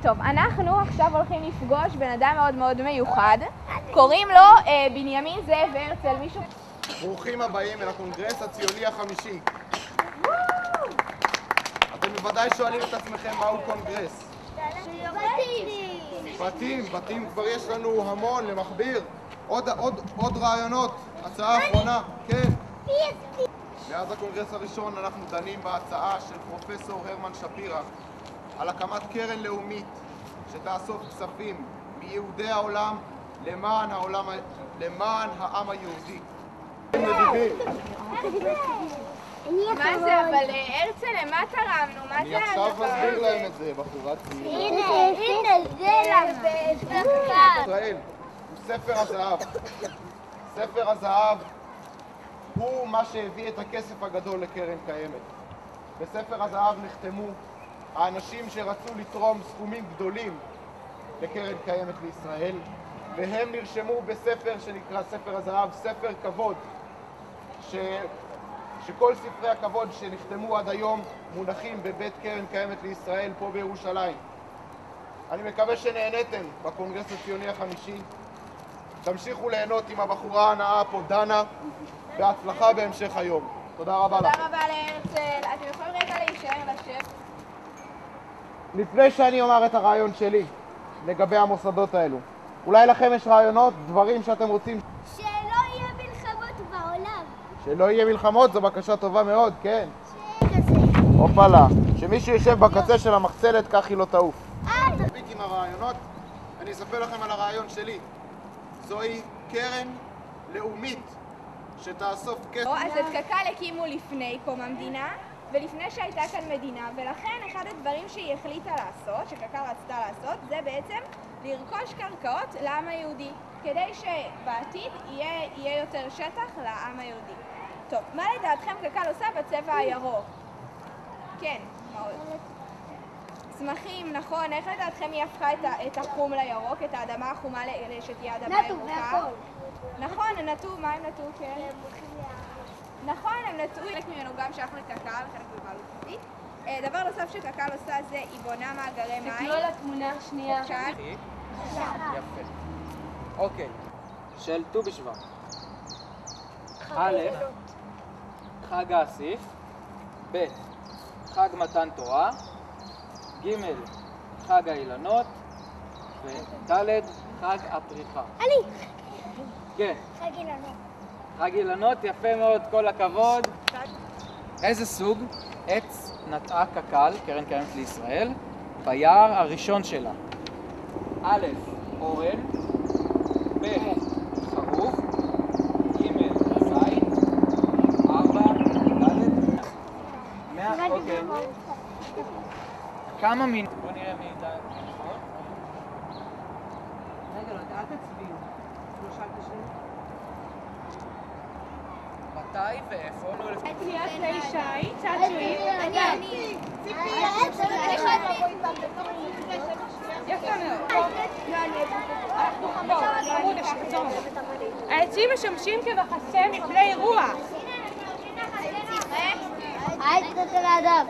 טוב, אנחנו עכשיו הולכים לפגוש בן אדם מאוד מאוד מיוחד. קוראים לו בנימין זאב הרצל. מישהו? ברוכים הבאים אל הקונגרס הציוני החמישי. אתם בוודאי שואלים את עצמכם מהו קונגרס. בתים כבר יש לנו המון למכביר. עוד רעיונות, הצעה אחרונה, כן. מאז הקונגרס הראשון אנחנו דנים בהצעה של פרופסור הרמן שפירא על הקמת קרן לאומית שתאסוף כספים מיהודי העולם למען העם היהודי. מה זה? אבל הרצל, למה תרמנו? מה זה? אני עכשיו מסביר להם את זה, בחורה צעירה. הנה, זה למה. ישראל הוא ספר הזהב. ספר הזהב הוא מה שהביא את הכסף הגדול לקרן קיימת. בספר הזהב נחתמו האנשים שרצו לתרום סכומים גדולים לקרן קיימת לישראל, והם נרשמו בספר שנקרא ספר הזהב, ספר כבוד, שכל ספרי הכבוד שנחתמו עד היום מונחים בבית קרן קיימת לישראל פה בירושלים. אני מקווה שנהניתם בקונגרס הציוני החמישי. תמשיכו ליהנות עם הבחורה הנאה פה, דנה, בהצלחה בהמשך היום. תודה רבה לכם. תודה רבה להרצל. אתם יכולים רגע להישאר לשבת? לפני שאני אומר את הרעיון שלי לגבי המוסדות האלו, אולי לכם יש רעיונות, דברים שאתם רוצים? שלא יהיה מלחמות בעולם. שלא יהיה מלחמות, זו בקשה טובה מאוד, כן. אופלה, שמישהו יושב בקצה של המחצלת, כך היא לא תעוף. מספיק עם הרעיונות, אני אספר לכם על הרעיון שלי. זוהי קרן לאומית שתאסוף כסף. אז את קק"ל הקימו לפני קום המדינה ולפני שהייתה כאן מדינה, ולכן אחד הדברים שהיא החליטה לעשות, שקק"ל רצתה לעשות, זה בעצם לרכוש קרקעות לעם היהודי, כדי שבעתיד יהיה יותר שטח לעם היהודי. טוב, מה לדעתכם קק"ל עושה בצבע הירוק? כן, מה עוד? צמחים, נכון. איך לדעתכם היא הפכה את החום לירוק, את האדמה החומה שתהיה אדמה ירוקה? נכון, הם נטו, מה הם נטו? כן. נכון, הם נטו, חלק ממנו גם שייך לקק"ל, חלק בבעלות פרטית. דבר נוסף שקק"ל עושה זה היא בונה מאגרי מים. תקנו לתמונה שנייה. יפה. אוקיי, של ט"ו בשבט. א', חג האסיף, ב', חג מתן תורה, ג', חג האילנות, וד', חג הפריחה. אני. כן. חג אילנות. חג אילנות, יפה מאוד, כל הכבוד. איזה סוג עץ נטעה קק"ל, קרן קיימת לישראל, ביער הראשון שלה? א', אורן, ב', חרוב, ג', זית, 4, ד', 100, אוקיי. כמה מין... בוא נראה מי איתה נכון. רגע, לא, אל תצביעו. לא שאלת שלי. מתי ואיפה? אצלי אצלי שי, צעצועים. אני. יפה מאוד. העצים משמשים כמחסה מפני אירוע. העץ נותן לאדם.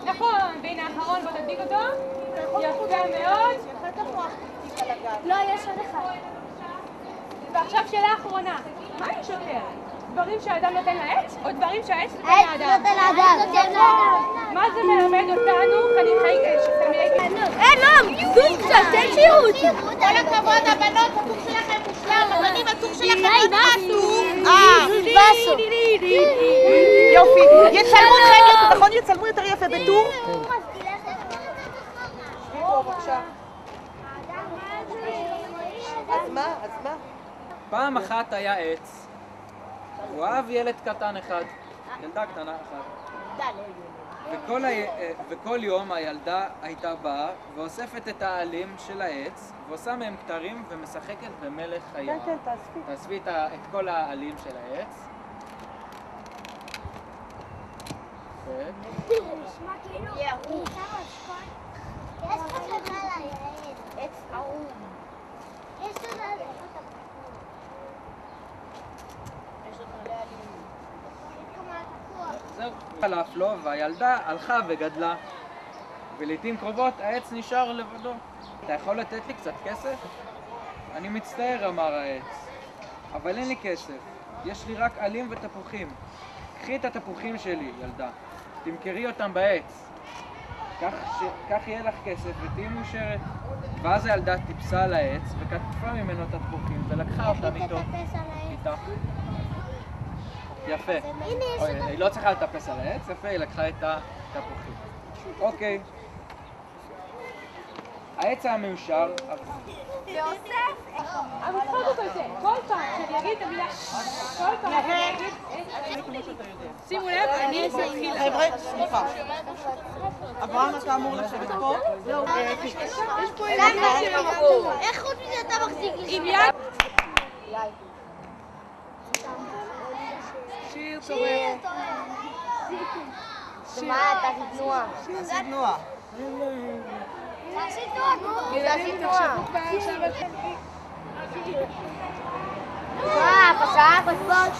נכון, והנה האחרון, בוא תדביק אותו. יפה מאוד. לא, יש עוד אחד. ועכשיו שאלה אחרונה. מה יש יותר? דברים שהאדם נותן לעץ, או דברים שהעץ נותן העץ לאדם? נותן לאדם. מה זה מלמד אותנו, חניכי... לא, זום קצת, תן שירות. כל הכבוד, הבנות, הטור שלכם מושלם, הבנים, הטור שלכם מאוד חשוב. יופי, יצלמו אתכם, נכון? יצלמו יותר יפה בטור? אז מה? פעם אחת היה עץ, הוא אהב ילד קטן אחד, ילדה קטנה אחת. וכל יום הילדה הייתה באה ואוספת את העלים של העץ ועושה מהם כתרים ומשחקת במלך היער. כן, תאספי. תאספי את כל העלים של העץ. נשמע כאילו... יש פה תודה ליעל. עץ ארום. יש תודה ליעל. זהו, חלף לו והילדה הלכה וגדלה. ולעיתים קרובות העץ נשאר לבדו. אתה יכול לתת לי קצת כסף? אני מצטער, אמר העץ, אבל אין לי כסף. יש לי רק עלים ותפוחים. קחי את התפוחים שלי, ילדה. תמכרי אותם בעץ. כך יהיה לך כסף ותהיי מאושרת. ואז הילדה טיפסה על העץ וקטפה ממנו את התפוחים ולקחה אותם איתה. יפה. היא לא צריכה לטפס על העץ, יפה, היא לקחה את התפוחים. אוקיי. העץ היה מאושר. אבל תחלק אותו את זה, כל פעם שאני אגיד את המילה, כל פעם שאני אגיד, שימו לב, אני מתחיל. חבר'ה, סליחה. אברהם, אתה אמור לשבת פה? לא. יש פה ילדים שמחור. איך חוץ מזה אתה מחזיק לי? עם יד. שיר תורר. מה, תעשי תנועה. תעשי תנועה. תעשי תנועה. ילדים תחשבו כבר עכשיו על פשעה, פשפוש.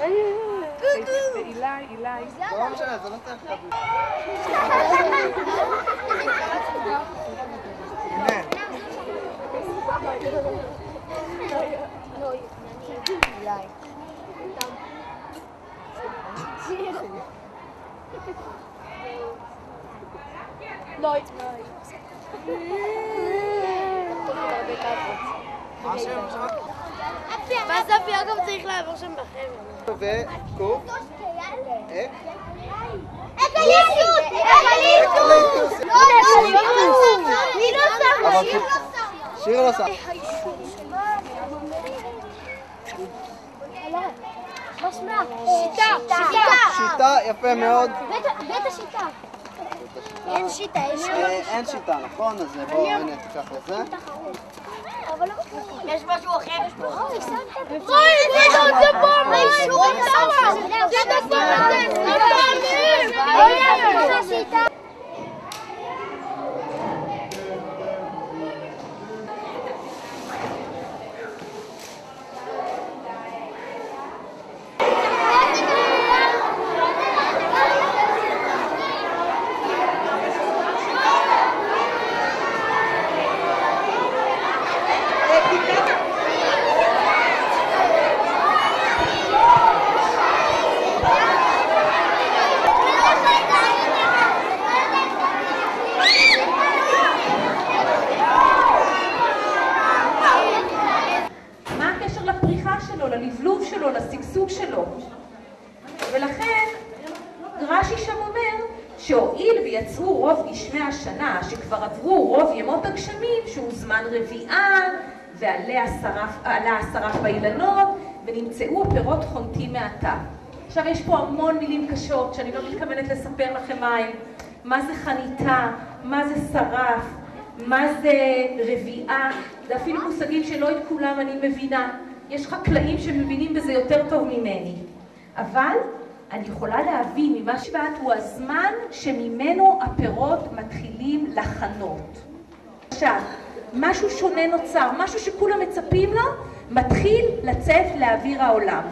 אילי. לא משנה, זה לא צריך להביא. מה ספי אגב צריך לעבור שם בחבר? וקוף. אקליפטוס! אקליפטוס! שיר לא שם. מה שמה? שיטה! שיטה, יפה מאוד. בית השיטה. אין שיטה, אין שיטה, נכון? אז בואו, הנה, תיקח את זה. יש משהו אחר? רוי, זה פעם! זה פעם! ללבלוב שלו, לשגשוג שלו. ולכן רש"י שם אומר שהואיל ויצאו רוב גשמי השנה, שכבר עברו רוב ימות הגשמים, שהוא זמן רביעה, ועלה השרף באילנות, ונמצאו הפירות חונטים מעתה. עכשיו יש פה המון מילים קשות שאני לא מתכוונת לספר לכם מה זה חניתה, מה זה שרף, מה זה רביעה, זה אפילו מושגים שלא את כולם אני מבינה. יש חקלאים שמבינים בזה יותר טוב ממני. אבל אני יכולה להבין ממה שבאת הוא הזמן שממנו הפירות מתחילים לחנות. עכשיו, משהו שונה נוצר, משהו שכולם מצפים לו, מתחיל לצאת לאוויר העולם.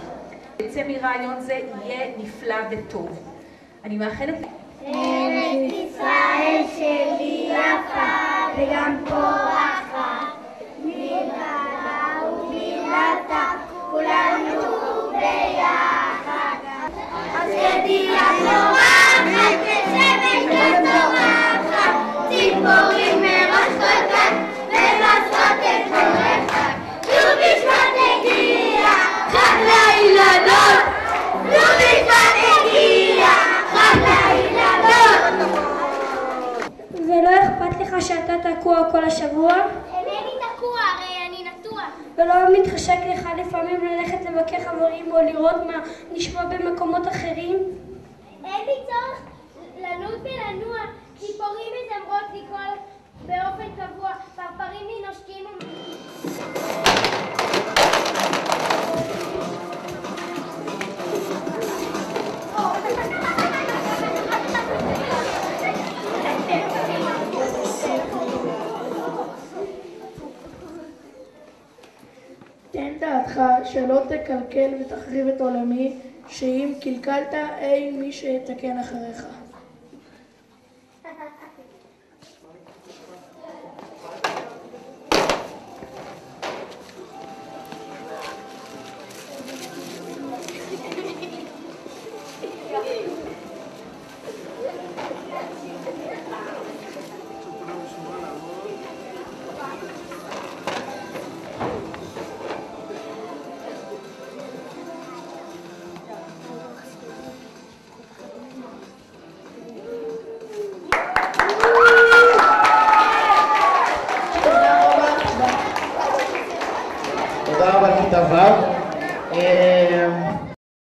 יצא מרעיון זה יהיה נפלא וטוב. אני מאחלת... ארץ ישראל שלי יפה וגם פורחת, מבעלה ובילתה כולנו ביחד. אז קדימה פורחת ושמש וצורחת, ציפורים מרושקות כאן ומסעות את פורחת. ט"ו בשבט הגיע, חג לאילנות, ט"ו בשבט הגיע, חג לאילנות. ולא אכפת לך שאתה תקוע כל השבוע? אינני תקוע, הרי אני נטוע. ולא מתחשק לך לפעמים ללכת לבקר חברים או לראות מה נשמע במקומות אחרים? אין לי צורך לנוד ולנוע, ציפורים מזמרות לי באופן קבוע, פרפרים לי נושקים תן דעתך שלא תקלקל ותחריב את עולמי, שאם קלקלת אין מי שיתקן אחריך.